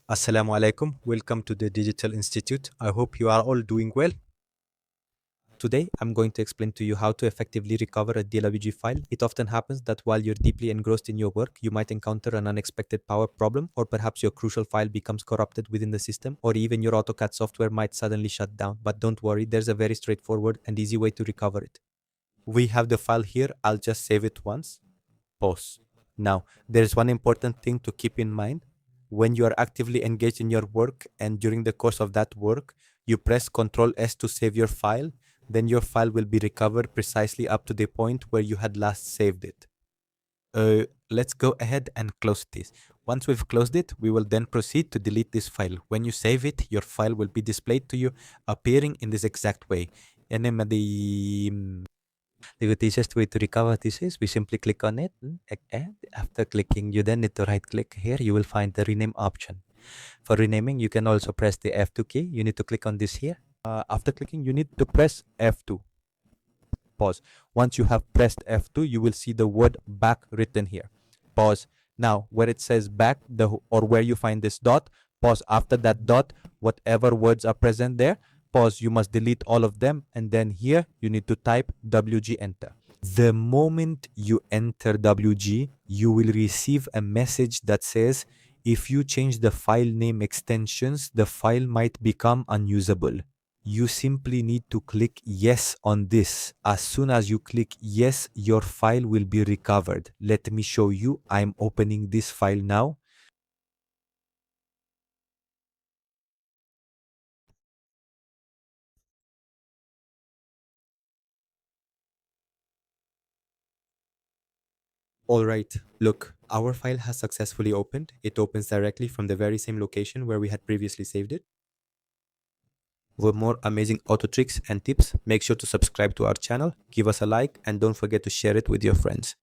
Assalamu alaikum. Welcome to the Digital Institute. I hope you are all doing well. Today, I'm going to explain to you how to effectively recover a DWG file. It often happens that while you're deeply engrossed in your work, you might encounter an unexpected power problem, or perhaps your crucial file becomes corrupted within the system, or even your AutoCAD software might suddenly shut down. But don't worry, there's a very straightforward and easy way to recover it. We have the file here. I'll just save it once. Pause. Now, there's one important thing to keep in mind. When you are actively engaged in your work and during the course of that work, you press Ctrl S to save your file, then your file will be recovered precisely up to the point where you had last saved it. Let's go ahead and close this. Once we've closed it, we will then proceed to delete this file. When you save it, your file will be displayed to you, appearing in this exact way. The easiest way to recover this is we simply click on it, and after clicking, you then need to right click here. You will find the rename option. For renaming, you can also press the F2 key. You need to click on this here. After clicking, you need to press F2. Pause. Once you have pressed F2, you will see the word BAK written here. Pause. Now, where it says BAK, or where you find this dot, pause. After that dot, whatever words are present there, pause. You must delete all of them, and then here you need to type WG enter. The moment you enter WG, you will receive a message that says if you change the file name extensions, the file might become unusable. You simply need to click yes on this. As soon as you click yes, your file will be recovered. Let me show you. I'm opening this file now. Alright, look, our file has successfully opened. It opens directly from the very same location where we had previously saved it. For more amazing auto tricks and tips, make sure to subscribe to our channel, give us a like, and don't forget to share it with your friends.